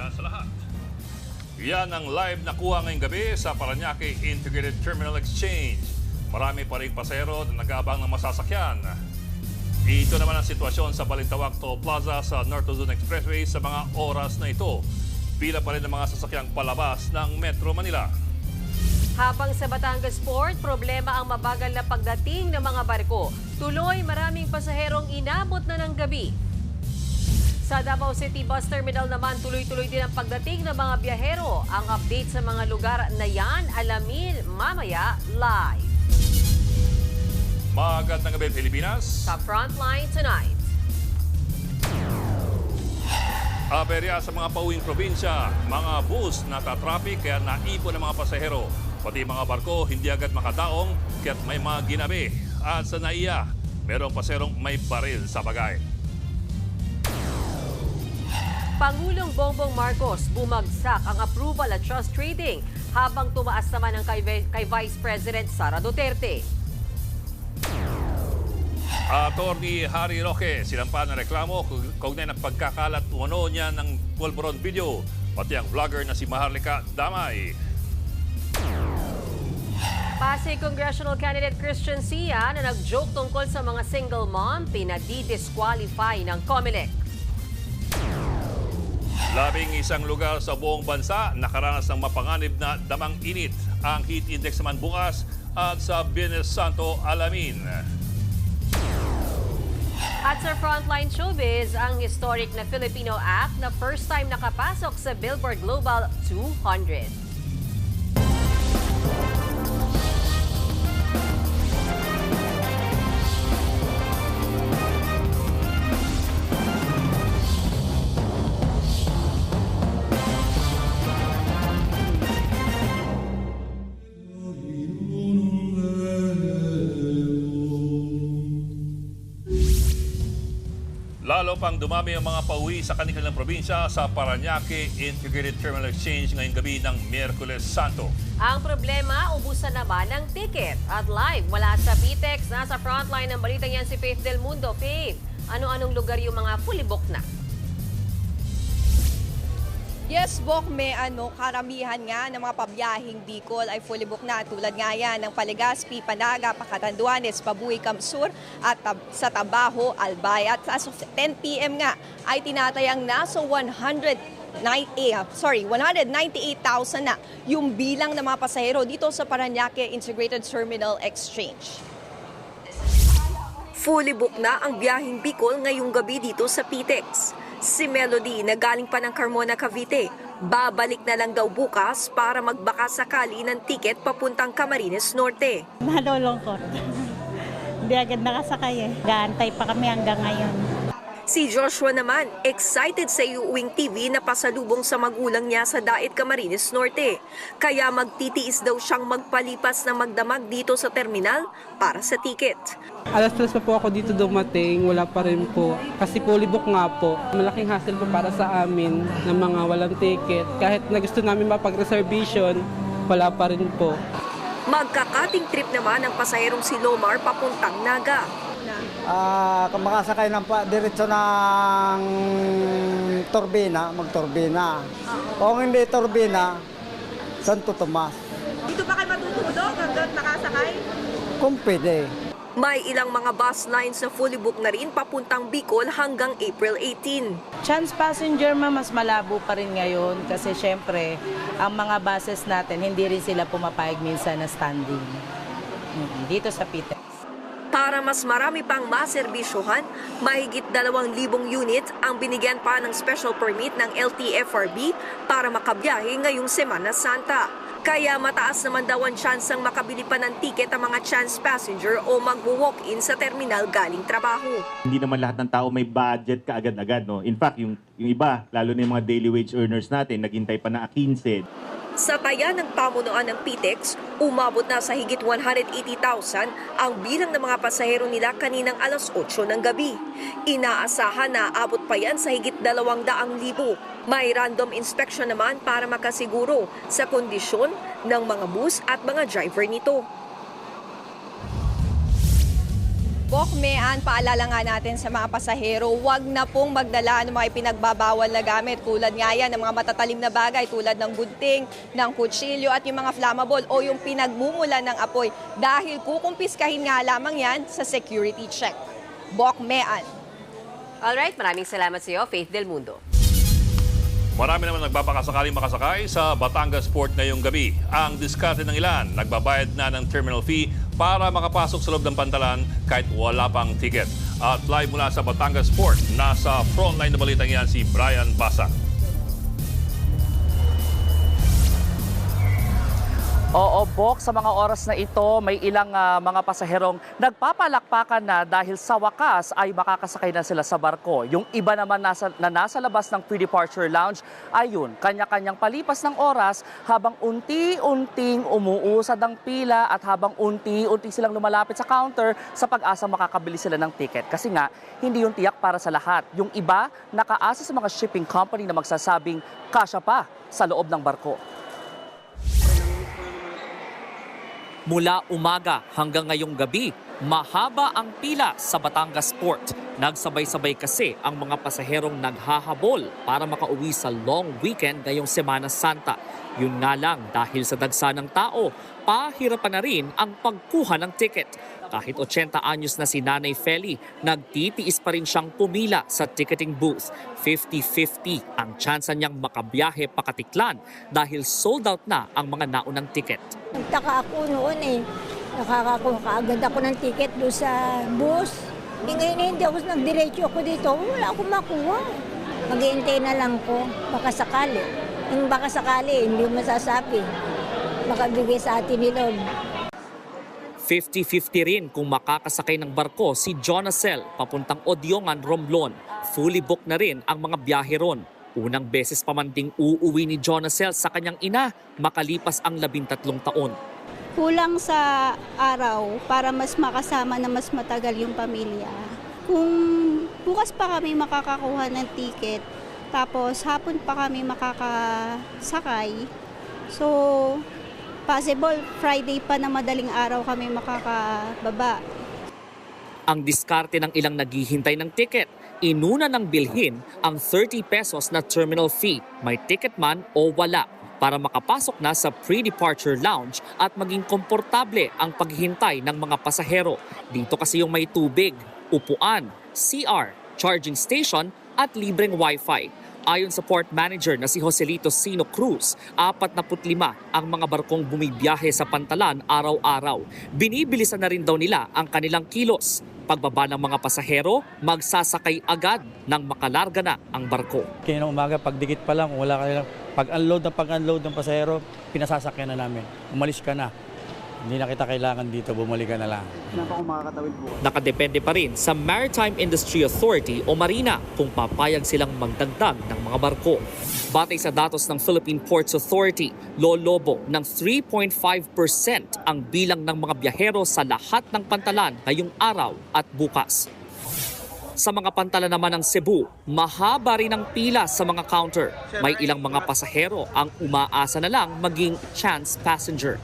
umaga sa lahat. Yan ang live na kuha ngayong gabi sa Parañaque Integrated Terminal Exchange. Marami pa rin pasahero na nag-aabang ng masasakyan. Ito naman ang sitwasyon sa Balintawak Toll Plaza sa North Luzon Expressway sa mga oras na ito. Pila pa rin ang mga sasakyang palabas ng Metro Manila. Habang sa Batangas Port, problema ang mabagal na pagdating ng mga barko. Tuloy, maraming pasaherong inabot na ng gabi. Sa Davao City Bus Terminal naman, tuloy-tuloy din ang pagdating ng mga biyahero. Ang update sa mga lugar na yan, alamin mamaya live. Magandang gabi, Pilipinas. Sa Frontline tonight. Aberya sa mga pauwing probinsya, mga bus natatraffic kaya naipon ng mga pasahero. Pati mga barko hindi agad makadaong kaya't may mga ginabi. At sa NAIA, merong pasaherong may baril sa bagay. Pangulong Bongbong Marcos bumagsak ang approval at trust trading habang tumaas naman ang kay Vice President Sara Duterte. Attorney Harry Roque, sinampa ng reklamo kaugnay ng pagkakalat umano niya ng pulburon video, pati ang vlogger na si Maharlika Damay. Pasig Congressional Candidate Christian Sia na nag-joke tungkol sa mga single mom, pinadi-disqualify ng COMELEC. Labing-isang lugar sa buong bansa nakaranas ng mapanganib na damang init. Ang heat index naman bukas at sa Bienes Santo alamin. At sa Frontline Showbiz, ang historic na Filipino act na first time nakapasok sa Billboard Global 200. Lalo pang dumami ang mga pauwi sa kanilang probinsya sa Parañaque Integrated Terminal Exchange ngayong gabi ng Miyerkules Santo. Ang problema, ubusan naman ng ticket. At live mula sa PTEX, nasa frontline ng balitang yan si Faith Del Mundo. Faith, ano-anong lugar yung mga fully booked na? Yes, Bok, may karamihan nga ng mga pabiyahing Bicol ay fully booked na. Tulad nga yan ng Paligaspi, Panaga, Pacatanduanes, Pabuhay, Kamsur at sa Tabaho, Albay. At as of 10 p.m. nga ay tinatayang nasa 198,000 na yung bilang ng mga pasahero dito sa Parañaque Integrated Terminal Exchange. Fully booked na ang biyaheng Bicol ngayong gabi dito sa PTEX. Si Melody na galing pa ng Carmona, Cavite, babalik na lang daw bukas para magbaka sakali ng tiket papuntang Camarines Norte. Nalulungkot. Hindi agad nakasakay eh. Gaantay pa kami hanggang ngayon. Si Joshua naman, excited sa iuwing TV na pasalubong sa magulang niya sa Daet, Camarines Norte. Kaya magtitiis daw siyang magpalipas na magdamag dito sa terminal para sa tiket. Alas 3 pa po ako dito dumating, wala pa rin po. Kasi fully book nga po. Malaking hassle po para sa amin ng mga walang ticket. Kahit na gusto namin mapag-reservation, wala pa rin po. Magkakating trip naman ang pasaherong si Lomar papuntang Naga. Makasakay ng diretso ng turbina, magturbina. Kung hindi turbina, Santo Tomas. Dito ba kayo matutulog hanggang makasakay? Kung pwede. May ilang mga bus lines na fully booked na rin papuntang Bicol hanggang April 18. Chance passenger mas malabo pa rin ngayon kasi syempre ang mga buses natin hindi rin sila pumapayag minsan na standing dito sa PTEX. Para mas marami pang maserbisyuhan, mahigit 2,000 unit ang binigyan pa ng special permit ng LTFRB para makabiyahe ngayong Semana Santa. Kaya mataas naman daw ang tsansang makabili pa ng tiket ang mga chance passenger o mag-walk-in sa terminal galing trabaho. Hindi naman lahat ng tao may budget kaagad-agad. No? In fact, yung iba, lalo na yung mga daily wage earners natin, naghintay pa na 15. Sa taya ng pamunuan ng PTEX, umabot na sa higit 180,000 ang bilang ng mga pasahero nila kaninang alas 8 ng gabi. Inaasahan na abot pa yan sa higit 200,000. May random inspection naman para makasiguro sa kondisyon ng mga bus at mga driver nito. Bokmean, paalala nga natin sa mga pasahero, huwag na pong magdala ng mga ipinagbabawal na gamit. Tulad nga yan ng mga matatalim na bagay tulad ng gunting, ng kutsilyo at yung mga flammable o yung pinagmumulan ng apoy dahil kukumpiskahin nga lamang yan sa security check. Bokmean. Alright, maraming salamat sa iyo, Faith Del Mundo. Marami naman nagbabakasakaling makasakay sa Batangas Port ngayong gabi. Ang diskarte ng ilan, nagbabayad na ng terminal fee para makapasok sa loob ng pantalan kahit wala pang ticket. At live mula sa Batangas Port, nasa frontline na balitang yan si Brian Basa. Oo, Bok, sa mga oras na ito, may ilang mga pasaherong nagpapalakpakan na dahil sa wakas ay makakasakay na sila sa barko. Yung iba naman nasa labas ng pre-departure lounge, ayun, kanya-kanyang palipas ng oras habang unti-unting umuusad ang pila at habang unti-unti silang lumalapit sa counter sa pag-asa makakabili sila ng ticket. Kasi nga, hindi yung tiyak para sa lahat. Yung iba, nakaasa sa mga shipping company na magsasabing kasya pa sa loob ng barko. Mula umaga hanggang ngayong gabi, mahaba ang pila sa Batangas Port. Nagsabay-sabay kasi ang mga pasaherong naghahabol para makauwi sa long weekend ngayong Semana Santa. Yun nga lang, dahil sa dagsa ng tao, pahirapan na rin ang pagkuha ng ticket. Kahit 80 anyos na si Nanay Feli, nagtitiis pa rin siyang pumila sa ticketing booth. 50-50 ang tsansa niyang makabiyahe pakatiklan dahil sold out na ang mga naunang ticket. Nagtaka ako noon nakakakuha kaagad ako ng ticket doon sa bus. Ngayon hindi ako nagdiretso ako dito, wala akong makuha. Mag-iintay na lang ko, baka sakali. Yung baka sakali, hindi masasabi. Baka bigay sa atin ni Lord. 50-50 rin kung makakasakay ng barko si Jonacel papuntang Odiongan, Romblon. Fully booked na rin ang mga biyahe ron. Unang beses pa man ding uuwi ni Jonacel sa kanyang ina makalipas ang 13 taon. Kulang sa araw para mas makasama na mas matagal yung pamilya. Kung bukas pa kami makakakuha ng ticket, tapos hapon pa kami makakasakay, so possible Friday pa na madaling araw kami makakababa. Ang diskarte ng ilang naghihintay ng ticket, inuna ng bilhin ang 30 pesos na terminal fee, may ticket man o wala, para makapasok na sa pre-departure lounge at maging komportable ang paghihintay ng mga pasahero. Dito kasi yung may tubig, upuan, CR, charging station at libreng wifi. Ayon sa port manager na si Joselito Sino Cruz, 45 ang mga barkong bumibiyahe sa pantalan araw-araw. Binibilisan na rin daw nila ang kanilang kilos. Pagbaba ng mga pasahero, magsasakay agad nang makalarga na ang barko. Kaya ng umaga, pagdikit pa lang, kung wala ka lang, pag-unload ng pasahero, pinasasakyan na namin. Umalis ka na. Hindi na kita kailangan dito, bumalik ka na lang. Nakadepende pa rin sa Maritime Industry Authority o Marina kung papayag silang magdagdag ng mga barko. Batay sa datos ng Philippine Ports Authority, lolobo ng 3.5% ang bilang ng mga biyahero sa lahat ng pantalan ngayong araw at bukas. Sa mga pantalan naman ng Cebu, mahaba rin ang pila sa mga counter. May ilang mga pasahero ang umaasa na lang maging chance passenger.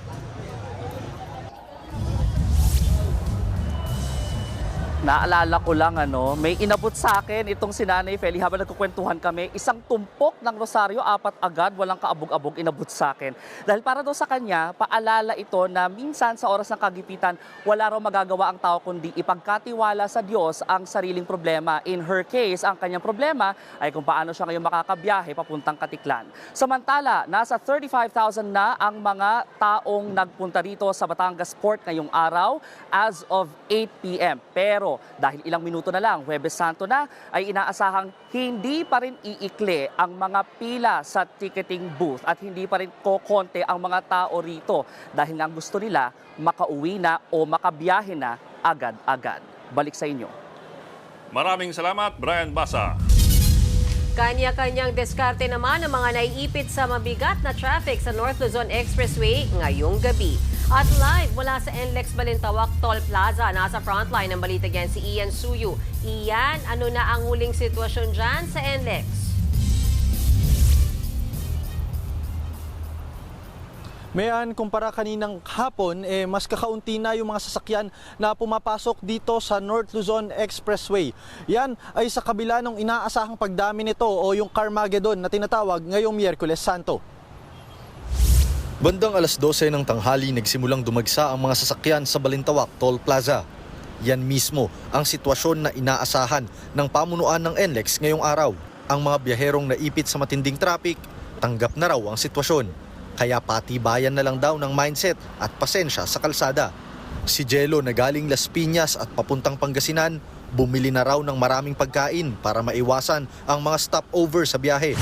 Naalala ko lang, may inabot sa akin itong si Nanay Feli habang nagkukwentuhan kami. Isang tumpok ng rosaryo, 4 agad, walang kaabog-abog, inabot sa akin. Dahil para daw sa kanya, paalala ito na minsan sa oras ng kagipitan, wala raw magagawa ang tao kundi ipagkatiwala sa Diyos ang sariling problema. In her case, ang kanyang problema ay kung paano siya ngayon makakabiyahe papuntang Katiklan. Samantala, nasa 35,000 na ang mga taong nagpunta rito sa Batangas Port ngayong araw as of 8 p.m. Pero dahil ilang minuto na lang, Huwebes Santo na, ay inaasahang hindi pa rin iikli ang mga pila sa ticketing booth at hindi pa rin kokonte ang mga tao rito dahil nga gusto nila makauwi na o makabiyahe na agad-agad. Balik sa inyo. Maraming salamat, Brian Basa. Kanya-kanyang diskarte naman ang mga naiipit sa mabigat na traffic sa North Luzon Expressway ngayong gabi. At live mula sa NLEX Balintawak Toll Plaza, nasa frontline ng balita yan si Ian Suyu. Ian, ano na ang huling sitwasyon dyan sa NLEX? Mayan, kumpara kaninang hapon, mas kakaunti na yung mga sasakyan na pumapasok dito sa North Luzon Expressway. Yan ay sa kabila ng inaasahang pagdami nito o yung Carmageddon na tinatawag ngayong Miyerkules Santo. Bandang alas 12 ng tanghali nagsimulang dumagsa ang mga sasakyan sa Balintawak Toll Plaza. Yan mismo ang sitwasyon na inaasahan ng pamunuan ng NLEX ngayong araw. Ang mga biyaherong naipit sa matinding traffic, tanggap na raw ang sitwasyon. Kaya patibayan na lang daw ng mindset at pasensya sa kalsada. Si Jello na galing Las Piñas at papuntang Pangasinan, bumili na raw ng maraming pagkain para maiwasan ang mga stopover sa biyahe.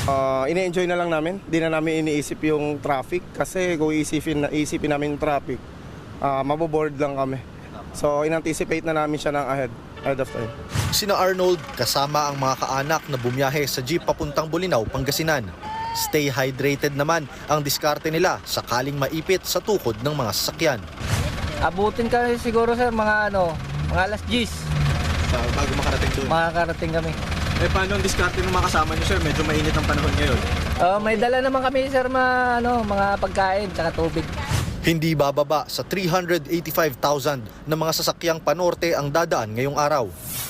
Ine-enjoy na lang namin, di na namin iniisip yung traffic kasi kung isipin namin yung traffic, maboboard lang kami. So in-anticipate na namin siya ng ahead of time. Sina Arnold kasama ang mga kaanak na bumiyahe sa jeep papuntang Bolinao, Pangasinan. Stay hydrated naman ang diskarte nila sakaling maipit sa tukod ng mga sasakyan. Abutin kami siguro sir mga alas 10. Bago makarating doon? Makakarating kami. Paano ang diskarte ng mga kasama niyo sir? Medyo mainit ang panahon ngayon. May dala naman kami sir mga pagkain at tubig. Hindi bababa sa 385,000 na mga sasakyang panorte ang dadaan ngayong araw.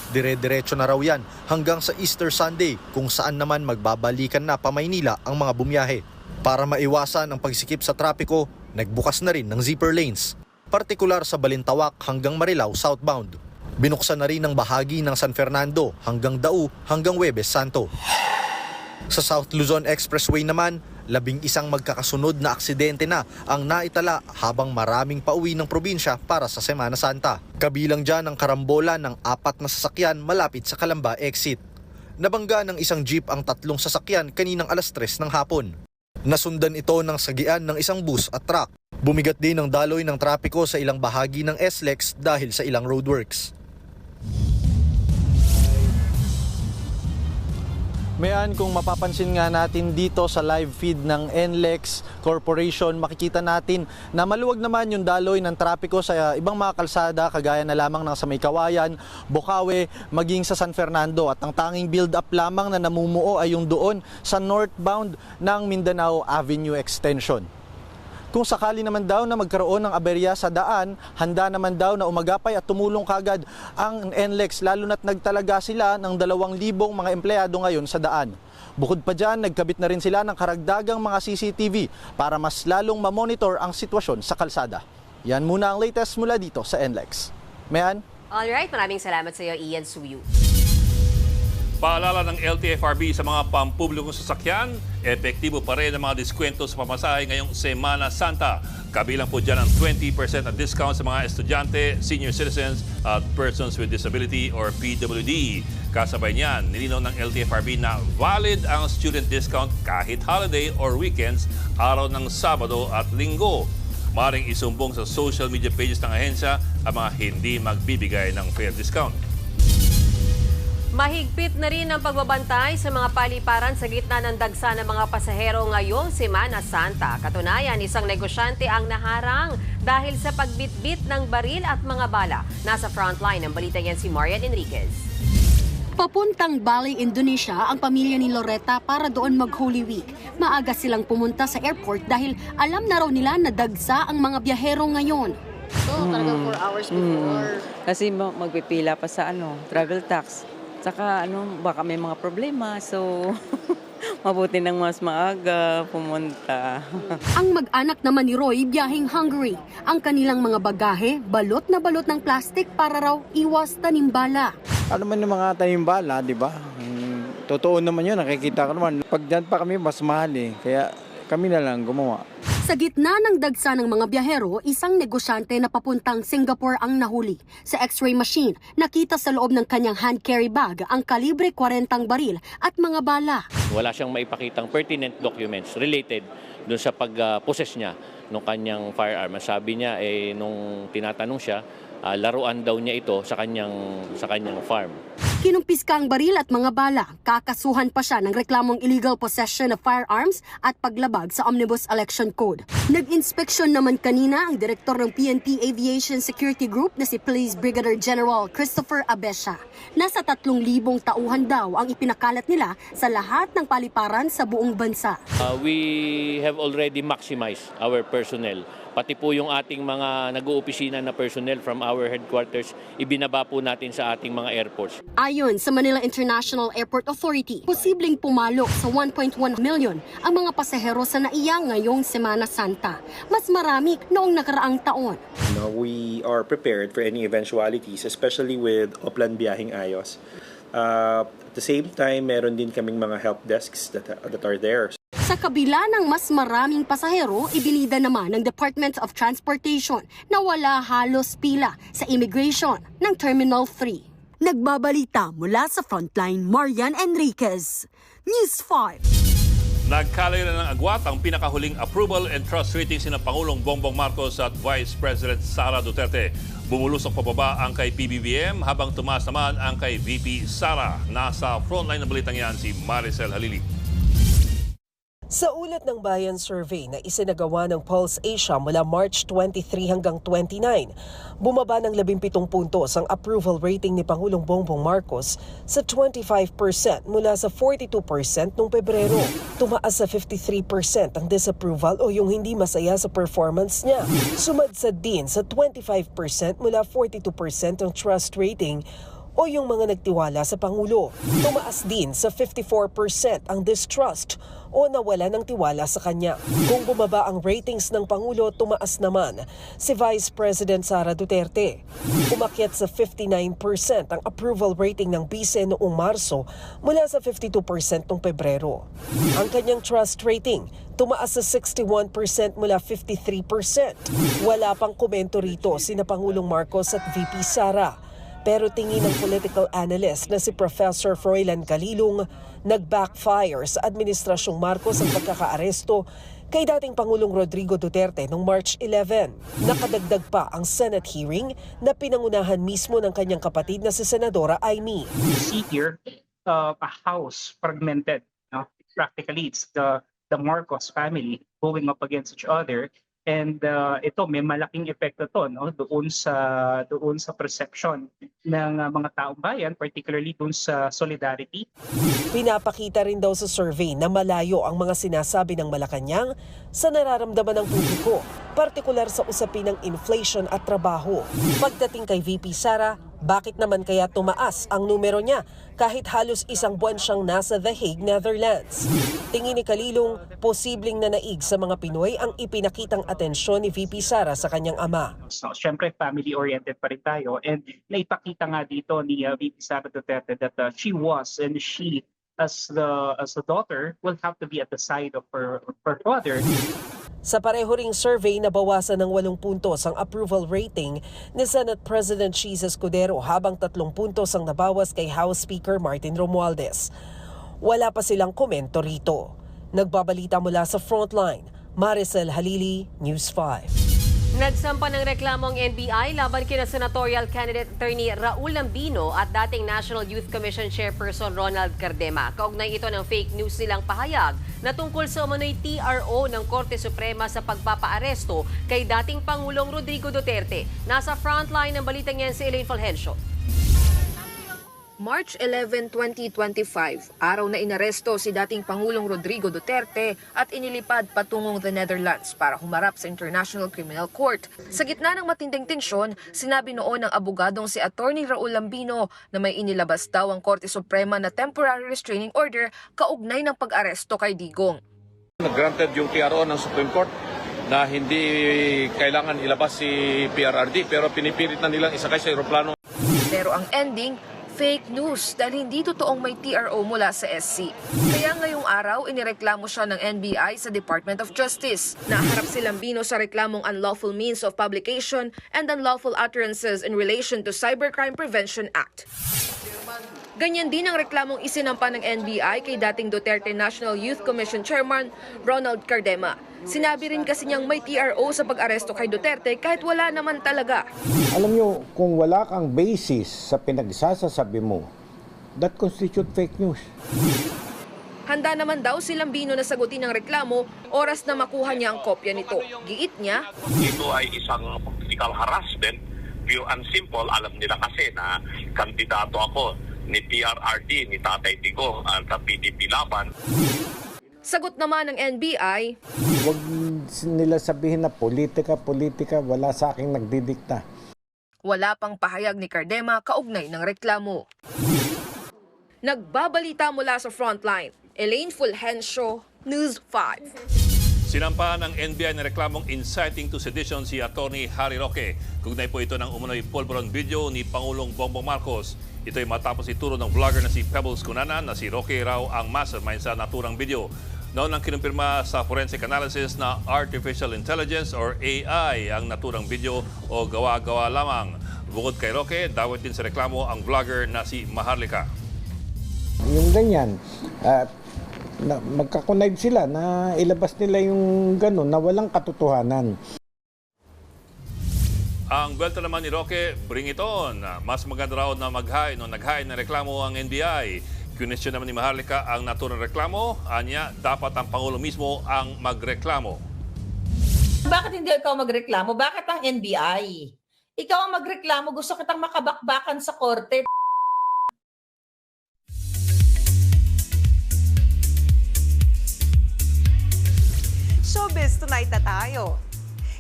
Dire-diretso na raw yan hanggang sa Easter Sunday kung saan naman magbabalikan na pa Maynila ang mga bumiyahe. Para maiwasan ang pagsikip sa trapiko, nagbukas na rin ng zipper lanes, partikular sa Balintawak hanggang Marilao southbound. Binuksan na rin ang bahagi ng San Fernando hanggang Dau hanggang Huwebes Santo. Sa South Luzon Expressway naman, 11 magkakasunod na aksidente na ang naitala habang maraming pauwi ng probinsya para sa Semana Santa. Kabilang dyan ang karambola ng 4 na sasakyan malapit sa Calamba exit. Nabangga ng isang jeep ang 3 sasakyan kaninang alas 3 ng hapon. Nasundan ito ng sagian ng isang bus at truck. Bumigat din ang daloy ng trapiko sa ilang bahagi ng SLEX dahil sa ilang roadworks. Mayan, kung mapapansin nga natin dito sa live feed ng NLEX Corporation, makikita natin na maluwag naman yung daloy ng trapiko sa ibang mga kalsada kagaya na lamang ng sa May Kawayan, Bocaue, maging sa San Fernando. At ang tanging build-up lamang na namumuo ay yung doon sa northbound ng Mindanao Avenue Extension. Kung sakali naman daw na magkaroon ng aberya sa daan, handa naman daw na umagapay at tumulong kagad ang NLEX, lalo na't nagtalaga sila ng 2,000 mga empleyado ngayon sa daan. Bukod pa dyan, nagkabit na rin sila ng karagdagang mga CCTV para mas lalong mamonitor ang sitwasyon sa kalsada. Yan muna ang latest mula dito sa NLEX. Mayan? Alright, maraming salamat sa iyo, Ian Suyu. Paalala ng LTFRB sa mga pampublikong sasakyan, epektibo pa rin ang mga diskwento sa pamasahe ngayong Semana Santa. Kabilang po dyan ang 20% na discount sa mga estudyante, senior citizens at persons with disability or PWD. Kasabay niyan, nilinaw ng LTFRB na valid ang student discount kahit holiday or weekends, araw ng Sabado at Linggo. Maring isumbong sa social media pages ng ahensya ang mga hindi magbibigay ng fair discount. Mahigpit na rin ang pagbabantay sa mga paliparan sa gitna ng dagsa ng mga pasahero ngayong Semana Santa. Katunayan, isang negosyante ang naharang dahil sa pagbitbit ng baril at mga bala. Nasa frontline ng balita yan si Marian Enriquez. Papuntang Bali, Indonesia ang pamilya ni Loretta para doon mag-Holy Week. Maaga silang pumunta sa airport dahil alam na raw nila na dagsa ang mga biyahero ngayon. So, talagang 4 hours before. Kasi magpipila pa sa travel tax. Saka baka may mga problema, so mabuti nang mas maaga pumunta. Ang mag-anak naman ni Roy biyaheng Hungary. Ang kanilang mga bagahe, balot na balot ng plastic para raw iwas tanimbala. Ano man yung mga tanimbala, di ba? Totoo naman yun, nakikita ko naman. Pag dyan pa kami, mas mahal kaya kami na lang gumawa. Sa gitna ng dagsa ng mga biyahero, isang negosyante na papuntang Singapore ang nahuli. Sa x-ray machine, nakita sa loob ng kanyang hand carry bag ang kalibre 40 baril at mga bala. Wala siyang maipakitang pertinent documents related doon sa pag-possess niya ng kanyang firearm. Sabi niya, nung tinatanong siya, laruan daw niya ito sa kanyang farm. Kinumpiska ang baril at mga bala. Kakasuhan pa siya ng reklamong illegal possession of firearms at paglabag sa Omnibus Election Code. Nag-inspeksyon naman kanina ang direktor ng PNP Aviation Security Group na si Police Brigadier General Christopher Abesha. Nasa 3,000 tauhan daw ang ipinakalat nila sa lahat ng paliparan sa buong bansa. We have already maximized our personnel. Pati po yung ating mga nag-oopisina na personnel from our headquarters, ibinaba po natin sa ating mga airports. Ayon sa Manila International Airport Authority, posibleng pumalo sa 1.1 million ang mga pasahero sa NAIA ngayong Semana Santa. Mas marami noong nakaraang taon. We are prepared for any eventualities, especially with Oplan Biyaheng Ayos. At the same time, meron din kaming mga help desks that are there. Sa kabila ng mas maraming pasahero, ibinida naman ng Department of Transportation na wala halos pila sa immigration ng Terminal 3. Nagbabalita mula sa Frontline, Marian Enriquez, News 5. Nagkalayo na ng agwat ang pinakahuling approval and trust ratings ni Pangulong Bongbong Marcos at Vice President Sara Duterte. Bumulusok pababa ang kay PBBM habang tumaas naman ang kay VP Sara. Nasa frontline ng balitang yan si Maricel Halili. Sa ulat ng Bayan Survey na isinagawa ng Pulse Asia mula March 23 hanggang 29, bumaba ng 17 puntos ang approval rating ni Pangulong Bongbong Marcos sa 25% mula sa 42% noong Pebrero. Tumaas sa 53% ang disapproval o yung hindi masaya sa performance niya. Sumadsad din sa 25% mula 42% ang trust rating o yung mga nagtiwala sa Pangulo. Tumaas din sa 54% ang distrust o nawala ng tiwala sa kanya. Kung bumaba ang ratings ng Pangulo, tumaas naman si Vice President Sara Duterte. Umakyat sa 59% ang approval rating ng Bise noong Marso mula sa 52% noong Pebrero. Ang kanyang trust rating tumaas sa 61% mula 53%. Wala pang komento rito sina Pangulong Marcos at VP Sara. Pero tingin ng political analyst na si Professor Froilan Calilong, nag-backfire sa Administrasyong Marcos ang pagkakaaresto kay dating Pangulong Rodrigo Duterte noong March 11. Nakadagdag pa ang Senate hearing na pinangunahan mismo ng kanyang kapatid na si Senadora Aimee. You see here a house fragmented. Practically, it's the Marcos family going up against each other. And ito may malaking epekto to doon sa perception ng mga taong bayan, particularly doon sa solidarity. Pinapakita rin daw sa survey na malayo ang mga sinasabi ng Malacanang sa nararamdaman ng publiko, partikular sa usapin ng inflation at trabaho. Pagdating kay VP Sara, bakit naman kaya tumaas ang numero niya kahit halos isang buwan siyang nasa The Hague, Netherlands? Tingin ni Calilong, posibleng nanaig sa mga Pinoy ang ipinakitang atensyon ni VP Sara sa kanyang ama. So, syempre family-oriented pa rin tayo, and naipakita nga dito ni VP Sara Duterte that she was and she as the daughter will have to be at the side of her father. Sa pareho ring survey, nabawasan ng 8 puntos ang approval rating ni Senate President Cheese Escudero habang 3 puntos ang nabawas kay House Speaker Martin Romualdez. Wala pa silang komento rito. Nagbabalita mula sa Frontline, Maricel Halili, News 5. Nagsampa ng reklamong NBI laban kina Senatorial Candidate Attorney Raul Lambino at dating National Youth Commission Chairperson Ronald Cardema. Kaugnay ito ng fake news nilang pahayag na tungkol sa umano'y TRO ng Korte Suprema sa pagpapaaresto kay dating Pangulong Rodrigo Duterte. Nasa frontline ng balitang yan si Elaine Fulgencio. March 11, 2025, araw na inaresto si dating Pangulong Rodrigo Duterte at inilipad patungong the Netherlands para humarap sa International Criminal Court. Sa gitna ng matinding tensyon, sinabi noon ng abogadong si Attorney Raul Lambino na may inilabas daw ang Korte Suprema na temporary restraining order kaugnay ng pag-aresto kay Digong. Granted yung TRO ng Supreme Court na hindi kailangan ilabas si PRRD pero pinipilit na nilang isakay sa eroplano. Pero ang ending, fake news dahil hindi totoong may TRO mula sa SC. Kaya ngayong araw, inireklamo siya ng NBI sa Department of Justice. Naharap si Lambino sa reklamong unlawful means of publication and unlawful utterances in relation to Cybercrime Prevention Act. Ganyan din ang reklamong isinampa ng NBI kay dating Duterte National Youth Commission Chairman Ronald Cardema. Sinabi rin kasi niyang may TRO sa pag-aresto kay Duterte kahit wala naman talaga. Alam niyo, kung wala kang basis sa pinagsasasabi mo that constitute fake news. Handa naman daw si Lambino na sagutin ang reklamo oras na makuha niya ang kopya nito. Giit niya, ito ay isang political harassment, pure and simple. Alam nila kasi na kandidato ako ni PRRD, ni Tatay Digong at PDP Laban. Sagot naman ng NBI, Huwag nila sabihin na politika, wala sa aking nagdidikta. wala pang pahayag ni Cardema kaugnay ng reklamo. Nagbabalita mula sa frontline, Elaine Fulgencio, News 5. Sinampahan ng NBI na reklamong inciting to sedition si Atty. Harry Roque. Kugnay po ito ng umunoy pulburon video ni Pangulong Bongbong Marcos. Ito ay matapos ituro ng vlogger na si Pebbles Cunanan na si Roque raw ang mastermind sa naturang video. Noon ang kinumpirma sa forensic analysis na artificial intelligence or AI ang naturang video o gawa-gawa lamang. Bukod kay Roque, dawit din sa reklamo ang vlogger na si Maharlika. Yung ganyan, magkakonnive sila na ilabas nila yung gano'n na walang katotohanan. Ang belta naman ni Roque, bring it on. Mas maganda raw na naghain ng reklamo ang NBI. Question naman ni Maharlika ang naturang reklamo. Anya, dapat ang Pangulo mismo ang magreklamo. Bakit hindi ikaw magreklamo? Bakit ang NBI? Ikaw ang magreklamo. Gusto kitang makabakbakan sa korte. Showbiz Tonight na tayo.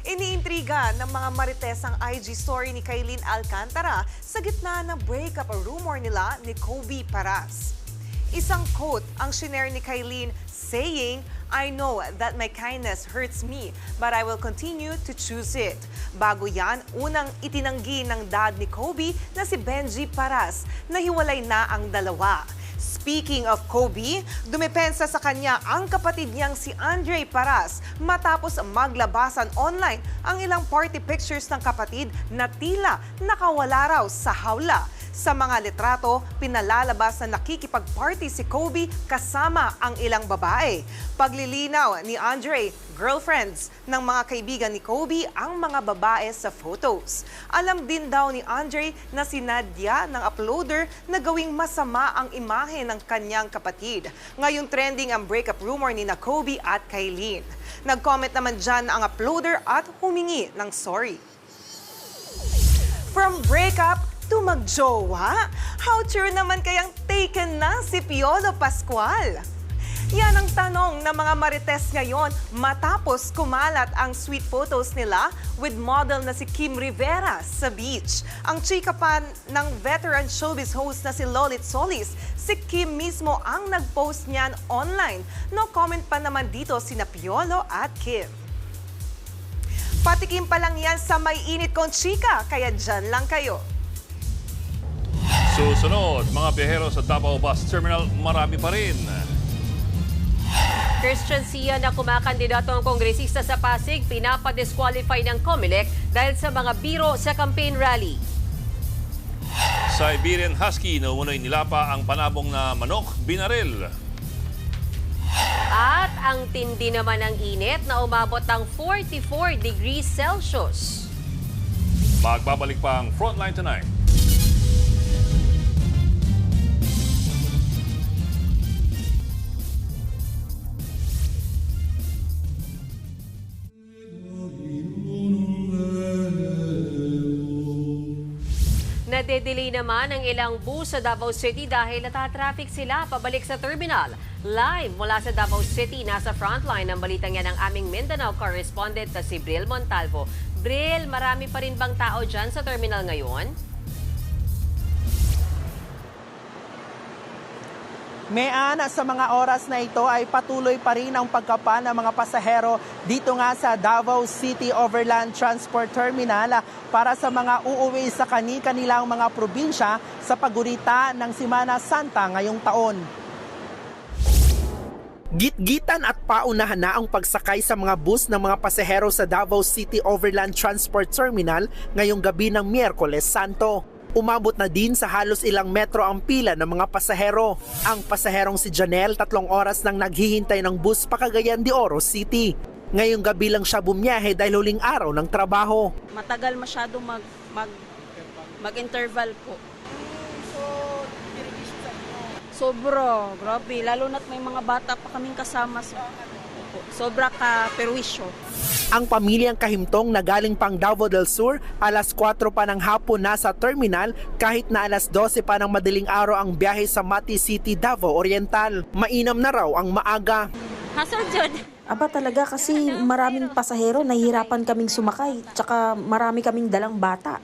Iniintriga ng mga marites ang IG story ni Kailin Alcantara sa gitna ng breakup rumor nila ni Kobe Paras. Isang quote ang shinare ni Kailin saying, "I know that my kindness hurts me, but I will continue to choose it." Bago yan, unang itinanggi ng dad ni Kobe na si Benji Paras na hiwalay na ang dalawa. Speaking of Kobe, dumepensa sa kanya ang kapatid niyang si Andre Paras matapos maglabasan online ang ilang party pictures ng kapatid na tila nakawala raw sa hawla. Sa mga litrato, pinalalabas na nakikipag-party si Kobe kasama ang ilang babae. Paglilinaw ni Andre, girlfriends ng mga kaibigan ni Kobe ang mga babae sa photos. Alam din daw ni Andre na sinadya ng uploader na gawing masama ang imahe ng kanyang kapatid. Ngayong trending ang breakup rumor ni na Kobe at Kailin. Nag-comment naman dyan ang uploader at humingi ng sorry. From breakup to magjowa? How true naman kayang taken na si Piolo Pascual? Yan ang tanong ng mga marites ngayon matapos kumalat ang sweet photos nila with model na si Kim Rivera sa beach. Ang chika pa ng veteran showbiz host na si Lolit Solis, si Kim mismo ang nag-post niyan online. No comment pa naman dito sina Piolo at Kim. Patikim pa lang yan sa may init kong chika, kaya dyan lang kayo. Susunod, mga biyahero sa Davao Bus Terminal, marami pa rin. Christian Sia na kumakandidato ang kongresista sa Pasig, pinapadisqualify ng COMELEC dahil sa mga biro sa campaign rally. Siberian Husky na umunoy nilapa ang panabong na manok, binaril. At ang tindi naman ng init na umabot ng 44 degrees Celsius. Magbabalik pa ang Frontline Tonight. Nadedelay naman ang ilang bus sa Davao City dahil natatraffic sila pabalik sa terminal. Live mula sa Davao City, nasa frontline ng balitang yan ang aming Mindanao correspondent na si Bril Montalvo. Bril, marami pa rin bang tao dyan sa terminal ngayon? Mean, sa mga oras na ito ay patuloy pa rin ang pagkapa ng mga pasahero dito nga sa Davao City Overland Transport Terminal para sa mga uuwi sa kanilang mga probinsya sa pagurita ng Semana Santa ngayong taon. Gitgitan at paunahan na ang pagsakay sa mga bus ng mga pasahero sa Davao City Overland Transport Terminal ngayong gabi ng Miyerkules Santo. Umabot na din sa halos ilang metro ang pila ng mga pasahero. Ang pasaherong si Janelle 3 oras nang naghihintay ng bus pa Cagayan de Oro City. Ngayong gabi lang siya bumiyahe dahil huling araw ng trabaho. Matagal masyado mag-interval po. So, Sobra, grabe. Lalo na't may mga bata pa kaming kasama. Sobra ka perwisyo. Ang pamilyang Kahimtong na galing pang Davao del Sur, alas 4 pa ng hapon nasa terminal kahit na alas 12 pa ng madaling araw ang biyahe sa Mati City, Davao Oriental. Mainam na raw ang maaga. Hassle, Jud. Aba talaga kasi maraming pasahero, nahihirapan kaming sumakay, tsaka marami kaming dalang bata.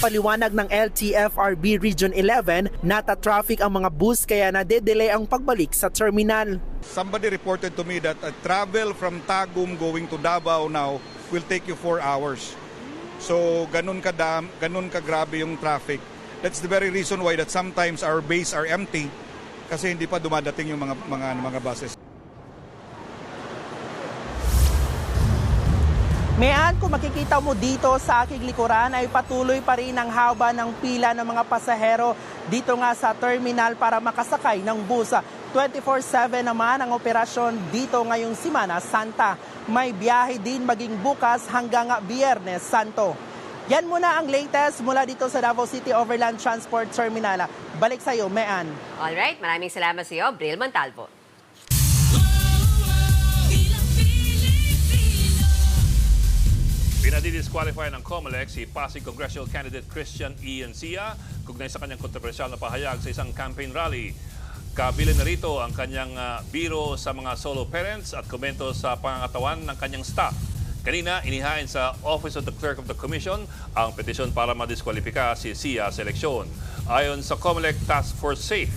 Paliwanag ng LTFRB Region 11, nata-traffic ang mga bus kaya nade-delay ang pagbalik sa terminal. Somebody reported to me that a travel from Tagum going to Davao now will take you 4 hours. So ganun kagrabe yung traffic. That's the very reason why that sometimes our bays are empty kasi hindi pa dumadating yung mga buses. Mayan, kung makikita mo dito sa aking likuran ay patuloy pa rin ang haba ng pila ng mga pasahero dito nga sa terminal para makasakay ng bus. 24/7 naman ang operasyon dito ngayong Semana Santa. May biyahe din maging bukas hanggang Biyernes Santo. Yan muna ang latest mula dito sa Davao City Overland Transport Terminal. Balik sa iyo, Mayan. Alright, maraming salamat sa iyo, Bril Montalvo. Pinadidisqualify ng COMELEC si Pasig Congressional Candidate Christian Ian Sia kaugnay sa kanyang kontrobersyal na pahayag sa isang campaign rally. Kabilang na rito ang kanyang biro sa mga solo parents at komento sa pangangatawan ng kanyang staff. Kanina, inihain sa Office of the Clerk of the Commission ang petisyon para madiskwalipika si Sia sa eleksyon. Ayon sa COMELEC Task Force SAFE,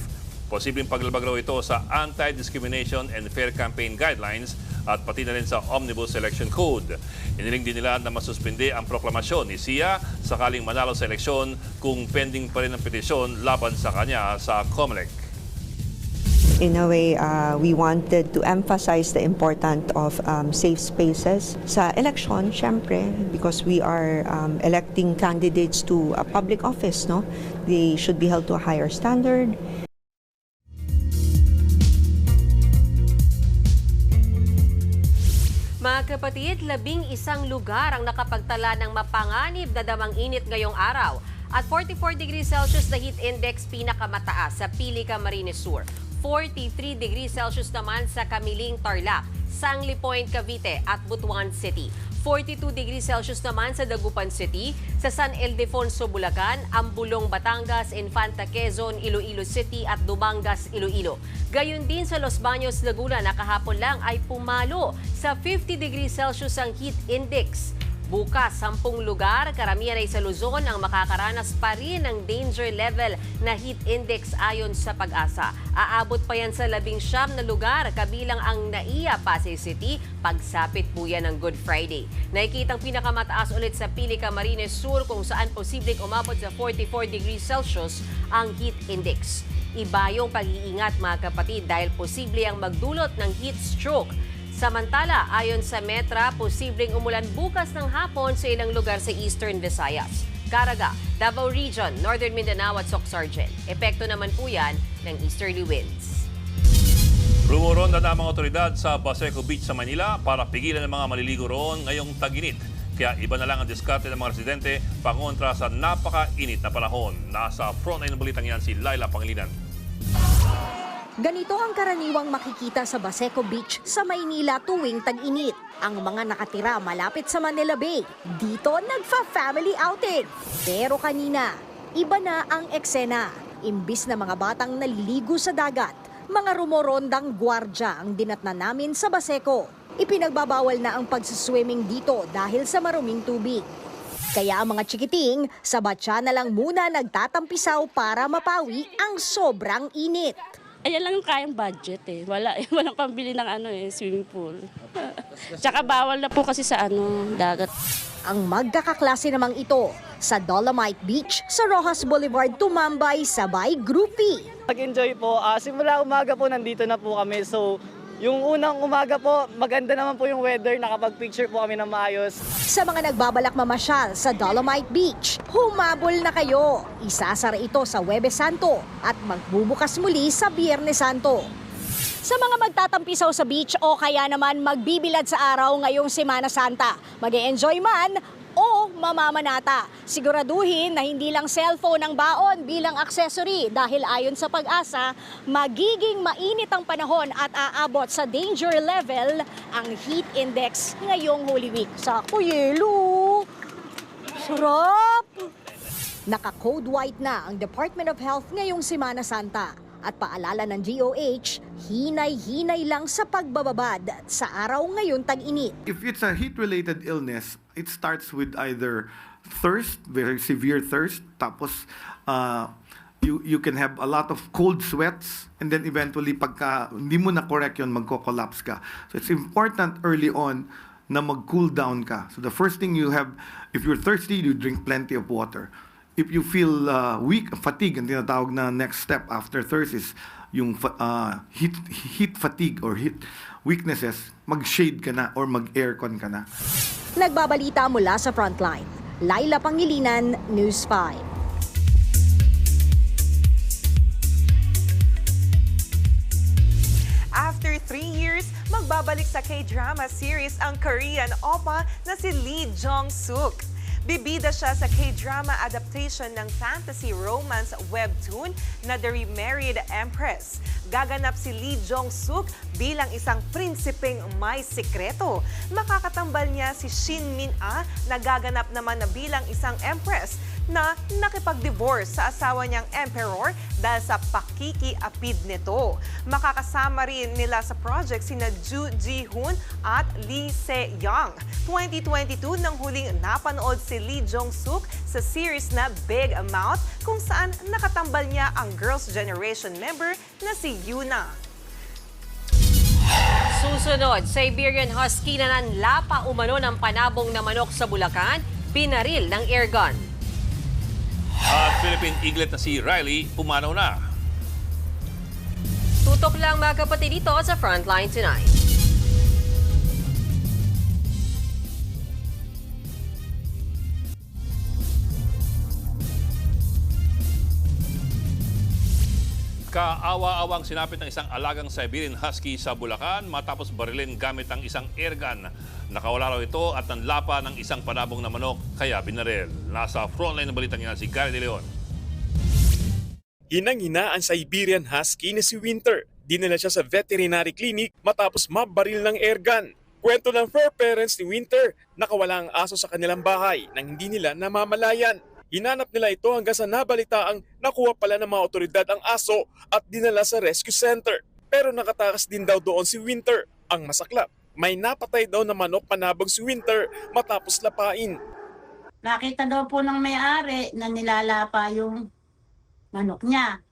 posibleng paglabag raw ito sa Anti-Discrimination and Fair Campaign Guidelines at pati na rin sa Omnibus Election Code. Iniling din nila na masuspindi ang proklamasyon ni Sia sakaling manalo sa eleksyon kung pending pa rin ang petisyon laban sa kanya sa COMELEC. In a way, we wanted to emphasize the importance of safe spaces sa election, syempre, because we are electing candidates to a public office, no? They should be held to a higher standard. Mga kapatid, 11 lugar ang nakapagtala ng mapanganib na damang init ngayong araw. At 44 degrees Celsius na heat index pinakamataas sa Pili, Camarines Sur. 43 degrees Celsius naman sa Camiling, Tarlac, Sangli Point, Cavite at Butuan City. 42 degrees Celsius naman sa Dagupan City, sa San Ildefonso, Bulacan, Ambulong, Batangas, Infanta, Quezon, Iloilo City at Dumangas, Iloilo. Gayon din sa Los Baños, Laguna na kahapon lang ay pumalo sa 50 degrees Celsius ang heat index. Bukas, 10 lugar, karamihan ay sa Luzon ang makakaranas pa rin ng danger level na heat index ayon sa Pag-asa. Aabot pa yan sa 19 na lugar, kabilang ang Naiya, Pasay City, pagsapit po yan ng Good Friday. Nakikitang pinakamataas ulit sa Pili, Camarines Sur kung saan posibleng umabot sa 44 degrees Celsius ang heat index. Iba yung pag-iingat mga kapatid dahil posible ang magdulot ng heat stroke. Samantala, ayon sa Metra, posibleng umulan bukas ng hapon sa ilang lugar sa Eastern Visayas, Caraga, Davao Region, Northern Mindanao at Soc-Sargen. Epekto naman po yan ng easterly winds. Rumuronda na ang mga otoridad sa Baseco Beach sa Manila para pigilan ang mga maliligo roon ngayong tag-init. Kaya iba na lang ang diskarte ng mga residente pangontra sa napaka-init na panahon. Nasa frontline ng balitang yan si Laila Pangilinan. Ganito ang karaniwang makikita sa Baseco Beach sa Maynila tuwing tag-init. Ang mga nakatira malapit sa Manila Bay. Dito nagfa-family outing. Pero kanina, iba na ang eksena. Imbis na mga batang naliligo sa dagat, mga rumorondang gwardya ang dinatnan namin sa Baseco. Ipinagbabawal na ang pagsiswimming dito dahil sa maruming tubig. Kaya ang mga chikiting, sa batya na lang muna nagtatampisaw para mapawi ang sobrang init. Ayan lang yung kayang budget eh. Walang pambili ng swimming pool. Tsaka bawal na po kasi sa dagat. Ang magkakaklase namang ito sa Dolomite Beach sa Rojas Boulevard tumambay sabay groupie. Nag-enjoy po. Simula umaga po nandito na po kami. So yung unang umaga po, maganda naman po yung weather. Nakapag-picture po kami ng maayos. Sa mga nagbabalak mamasyal sa Dolomite Beach, humabol na kayo. Isasara ito sa Huwebes Santo at magbubukas muli sa Biyernes Santo. Sa mga magtatampisaw sa beach o kaya naman magbibilad sa araw ngayong Semana Santa, mag-e-enjoy man o mamamanata. Siguraduhin na hindi lang cellphone ang baon bilang accessory dahil ayon sa Pag-asa, magiging mainit ang panahon at aabot sa danger level ang heat index ngayong Holy Week. Sakto, yelo! Sarap! Naka-code white na ang Department of Health ngayong Semana Santa. At paalala ng DOH, hinay-hinay lang sa pagbababad sa araw ngayon tag-init. If it's a heat-related illness, it starts with either thirst, very severe thirst, tapos you can have a lot of cold sweats, and then eventually pagka hindi mo na-correct yun, magko-collapse ka. So it's important early on na mag-cool down ka. So the first thing you have, if you're thirsty, you drink plenty of water. If you feel weak, fatigue, ang tinatawag na next step after thirst is yung heat fatigue or heat weaknesses, mag-shade ka na or mag-aircon ka na. Nagbabalita mula sa Frontline. Laila Pangilinan, News 5. After 3 years, magbabalik sa K-drama series ang Korean oppa na si Lee Jong-suk. Bibida siya sa K-drama adaptation ng fantasy romance webtoon na The Remarried Empress. Gaganap si Lee Jong-suk bilang isang prinsipeng may sikreto. Makakatambal niya si Shin Min-ah na gaganap naman na bilang isang empress na nakipag-divorce sa asawa niyang emperor dahil sa pakikiapid nito. Makakasama rin nila sa project sina Ju Ji-hoon at Lee Se-young. 2022 nang huling napanood si Lee Jong-suk sa series na Big Mouth kung saan nakatambal niya ang Girls' Generation member na si Yuna. Susunod, Siberian Husky na nanlapa umano ng panabong na manok sa Bulacan, pinaril ng airgun. At Philippine Eaglet na si Riley pumanaw na. Tutok lang mga kapatid dito sa Frontline Tonight. Kaawa-awang sinapit ng isang alagang Siberian Husky sa Bulacan matapos barilin gamit ang isang airgun. Nakawala raw ito at nanlapa ng isang panabong na manok kaya binaril. Nasa frontline ng balitang yan si Gary De Leon. Hinang-hina ang Siberian Husky na si Winter. Dinala siya sa veterinary clinic matapos mabaril ng airgun. Kwento ng fur parents ni Winter, nakawala ang aso sa kanilang bahay nang hindi nila namamalayan. Hinanap nila ito hanggang sa nabalitaang nakuha pala ng mga otoridad ang aso at dinala sa rescue center. Pero nakatakas din daw doon si Winter. Ang masaklap, may napatay daw na manok panabong si Winter matapos lapain. Nakita daw po ng may-ari na nilalapa yung manok niya.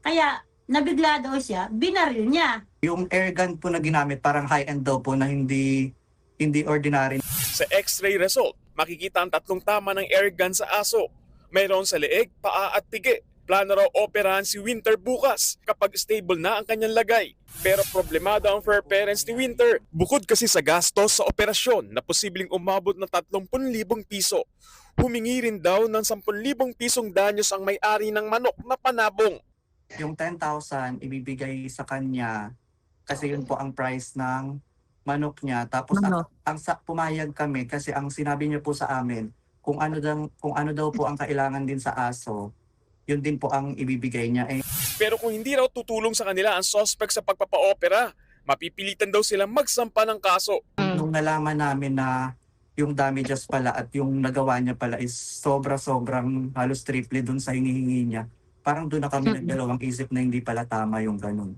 Kaya nabigla daw siya, binaril niya. Yung airgun po na ginamit parang high-end daw po na hindi ordinary. Sa x-ray result, makikita ang tatlong tama ng airgun sa aso. Mayroon sa leeg, paa at pigi. Plano raw operahan si Winter bukas kapag stable na ang kanyang lagay. Pero problemado ang fur parents ni Winter. Bukod kasi sa gastos sa operasyon na posibleng umabot ng 30,000 piso, humingi rin daw ng 10,000 pisong danyos ang may-ari ng manok na panabong. Yung 10,000 ibibigay sa kanya kasi yun po ang price ng manok niya. Tapos pumayag kami kasi ang sinabi niya po sa amin, kung ano daw po ang kailangan din sa aso, yun din po ang ibibigay niya. Pero kung hindi raw tutulong sa kanila ang suspect sa pagpapa-opera, mapipilitan daw silang magsampa ng kaso. Nung nalaman namin na yung damages pala at yung nagawa niya pala is sobrang halos triple dun sa hinihingi niya, parang doon na kami nagdalawang isip na hindi pala tama yung ganun.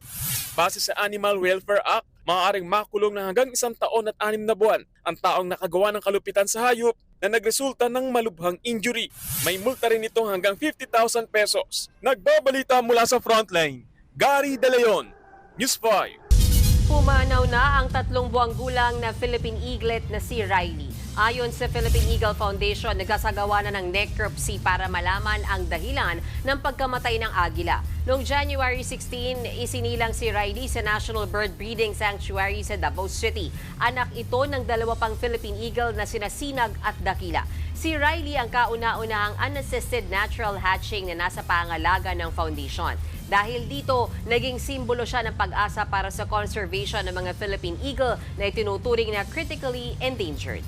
Base sa Animal Welfare Act, maaaring makulong ng hanggang 1 taon at 6 na buwan ang taong nakagawa ng kalupitan sa hayop na nagresulta ng malubhang injury. May multa rin itong hanggang 50,000 pesos. Nagbabalita mula sa Frontline, Gary De Leon, News 5. Pumanaw na ang 3 buwang gulang na Philippine Eaglet na si Riley. Ayon sa Philippine Eagle Foundation, nagsasagawa na ng necropsy para malaman ang dahilan ng pagkamatay ng agila. Noong January 16, isinilang si Riley sa National Bird Breeding Sanctuary sa Davao City. Anak ito ng 2 pang Philippine Eagle na sina Sinag at Dakila. Si Riley ang kauna-unahang unassisted natural hatching na nasa pangalaga ng foundation. Dahil dito, naging simbolo siya ng pag-asa para sa conservation ng mga Philippine Eagle na itinuturing na critically endangered.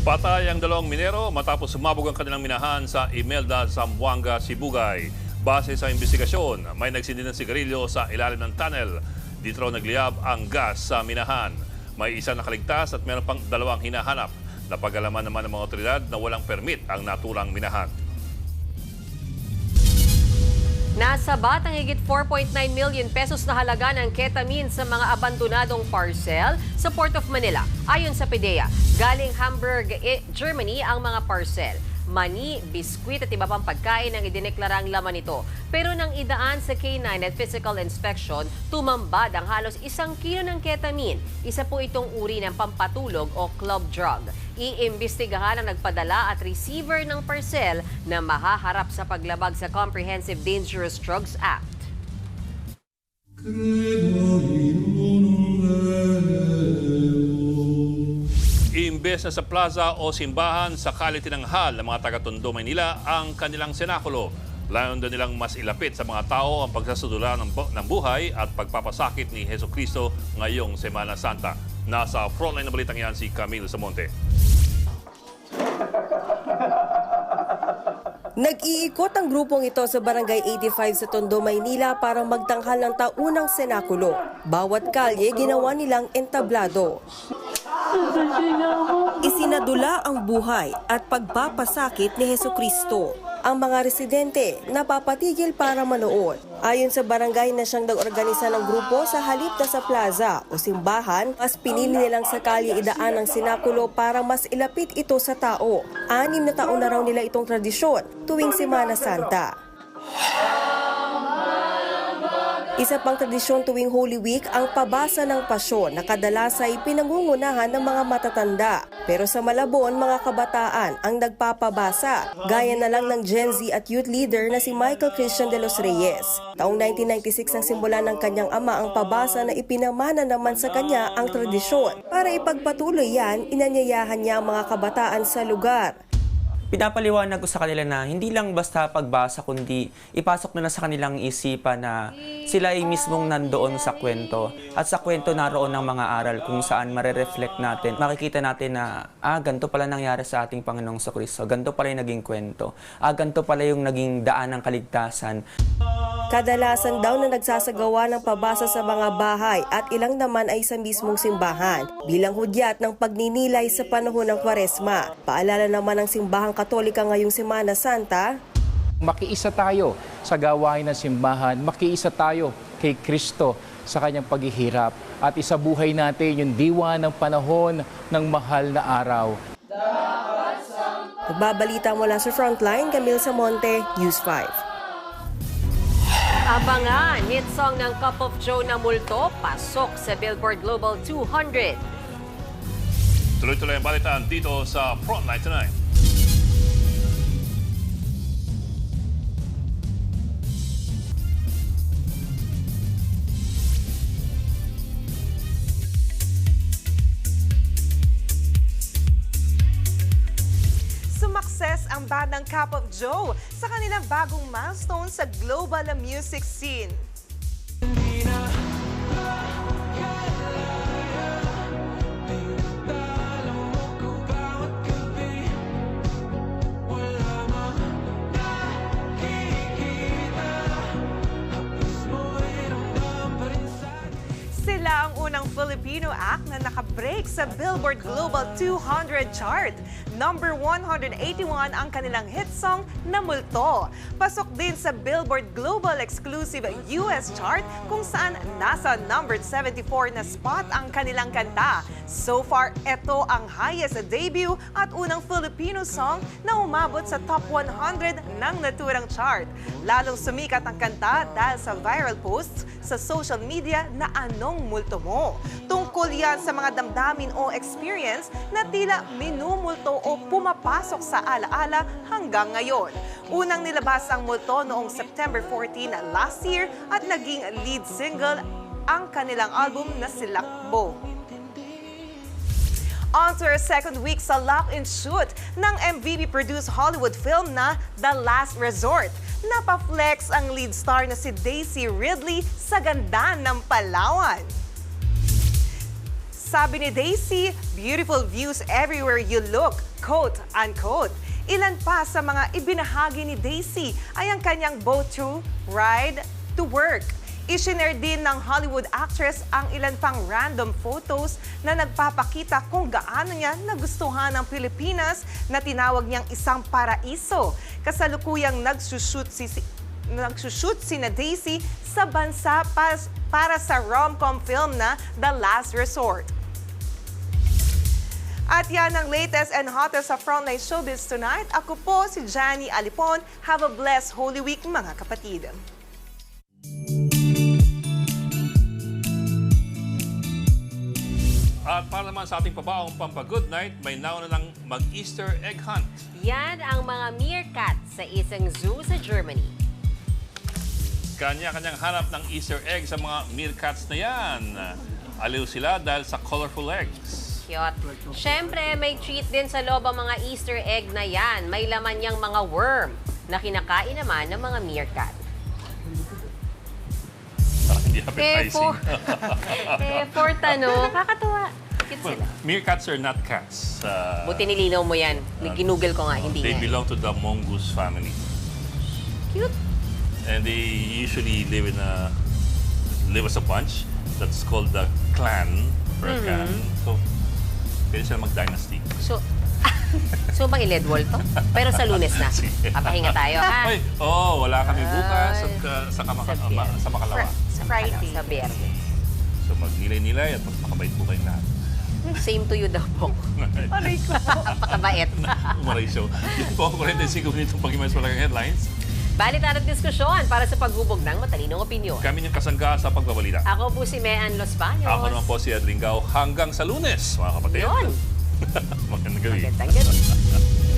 Patay ang 2 minero matapos sumabog ang kanilang minahan sa Imelda, Zamboanga, Sibugay. Base sa investigasyon, may nagsindi ng sigarilyo sa ilalim ng tunnel. Dito raw nagliyab ang gas sa minahan. May isa nakaligtas at meron pang 2 hinahanap. Napag-alaman naman ng mga otoridad na walang permit ang naturang minahan. Nasabat ang higit 4.9 million pesos na halaga ng ketamine sa mga abandonadong parcel sa Port of Manila. Ayon sa PDEA, galing Hamburg, Germany ang mga parcel. Mani, biskwit at iba pang pagkain ang idineklarang laman nito. Pero nang idaan sa K9 at physical inspection, tumambad ang halos 1 kilo ng ketamine. Isa po itong uri ng pampatulog o club drug. Iimbestigahan ang nagpadala at receiver ng parcel na mahaharap sa paglabag sa Comprehensive Dangerous Drugs Act. Imbes na sa plaza o simbahan, sakali tinanghal ng mga taga-Tondo, Maynila ang kanilang senakulo. Layon din nilang mas ilapit sa mga tao ang pagsasadula ng buhay at pagpapasakit ni Jesucristo ngayong Semana Santa. Nasa frontline na balitang yan si Camille Samonte. Nag-iikot ang grupong ito sa Barangay 85 sa Tondo, Maynila para magtanghal ng taunang senakulo. Bawat kalye ginawa nilang entablado. Isinadula ang buhay at pagpapasakit ni Jesucristo. Ang mga residente napapatigil para manood. Ayon sa barangay na siyang nag-organisa ng grupo sa halip na sa plaza o simbahan, mas pinili nilang sa kalye idaan ang sinakulo para mas ilapit ito sa tao. 6 na taon na raw nila itong tradisyon tuwing Semana Santa. Isa pang tradisyon tuwing Holy Week ang pabasa ng pasyon na kadalas ay pinangungunahan ng mga matatanda. Pero sa Malabon, mga kabataan ang nagpapabasa. Gaya na lang ng Gen Z at youth leader na si Michael Christian de los Reyes. Taong 1996 ang simula ng kanyang ama ang pabasa na ipinamana naman sa kanya ang tradisyon. Para ipagpatuloy yan, inanyayahan niya ang mga kabataan sa lugar. Pinapaliwanag ko sa kanila na hindi lang basta pagbasa kundi ipasok na sa kanilang isipan na sila ay mismong nandoon sa kwento. At sa kwento naroon ng mga aral kung saan marereflect natin. Makikita natin na ganito pala nangyari sa ating Panginoong Jesucristo. Ganito pala yung naging kwento. Ganito pala yung naging daan ng kaligtasan. Kadalasan daw na nagsasagawa ng pabasa sa mga bahay at ilang naman ay sa mismong simbahan bilang hudyat ng pagninilay sa panahon ng Kwaresma. Paalala naman ng simbahang Katolika ngayong Semana Santa, makiisa tayo sa gawain ng simbahan, makiisa tayo kay Kristo sa kanyang paghihirap at isabuhay natin yung diwa ng panahon ng mahal na araw. Nagbabalita mula sa Frontline, Camille Samonte, News 5. Abangan, hit song ng Cup of Joe na Multo, pasok sa Billboard Global 200. Tuloy-tuloy ang balitaan dito sa Frontline Tonight. Sumakses ang bandang Cup of Joe sa kanilang bagong milestone sa global music scene. Sila ang unang Filipino act na nakabreak sa Billboard Global 200 chart. Number 181 ang kanilang hit song na Multo. Pasok din sa Billboard Global Exclusive US chart kung saan nasa number 74 na spot ang kanilang kanta. So far, ito ang highest debut at unang Filipino song na umabot sa top 100 ng naturang chart. Lalong sumikat ang kanta dahil sa viral posts sa social media na anong multo mo. Tungkol yan sa mga damdamin o experience na tila minumulto o pumapasok sa alaala hanggang ngayon. Unang nilabas ang Multo noong September 14 last year at naging lead single ang kanilang album na Silakbo. On to our second week sa Lock and Shoot ng MVP-produced Hollywood film na The Last Resort. Napaflex ang lead star na si Daisy Ridley sa ganda ng Palawan. Sabi ni Daisy, beautiful views everywhere you look, quote unquote. Ilan pa sa mga ibinahagi ni Daisy ay ang kanyang boat to ride to work. Isinare din ng Hollywood actress ang ilan pang random photos na nagpapakita kung gaano niya nagustuhan ang Pilipinas na tinawag niyang isang paraiso. Kasalukuyang nagsushoot si na Daisy sa bansa para sa rom-com film na The Last Resort. At yan ang latest and hottest sa Frontline Showbiz tonight. Ako po si Janie Alipon. Have a blessed Holy Week mga kapatid. At para naman sa ating pabaong pampa-good night, may nauna ng mag-Easter egg hunt. Yan ang mga meerkats sa isang zoo sa Germany. Kanya-kanyang hanap ng Easter egg sa mga meerkats na yan. Aliw sila dahil sa colorful eggs. Cute. Siyempre, may treat din sa loob ang mga Easter egg na yan. May laman niyang mga worm na kinakain naman ng mga meerkat. Parang hindi appetizing. Effort, ano? Kakatuwa. Cute Well, sila. meerkats are not cats. Buti nilinaw mo yan. Ginugol ko nga, hindi They nga. belong to the mongoose family. Cute. And they usually live as a bunch. That's called the clan or a clan. So, pwede sila mag-dynasty. So bang i-ledwall to? Pero sa Lunes na. Papahinga tayo, ha? Ay, wala kami bukas sa Makalawa. Sa Friday. Sa Biyernes. So magnilay-nilay at makabait po kayo lahat. Same to you daw po. Aray ko. Pakabait. Umaray show. Yun po ako 45 minutong pag-imas malaking headlines. Balitan at diskusyon para sa paghubog ng matalinong opinyon. Kami yung kasangga sa pagbabalita. Ako po si Mean Los Baños. Ako naman po si Adlingao hanggang sa Lunes, mga kapatid. Yun. Magandang gabi. Magandang gabi.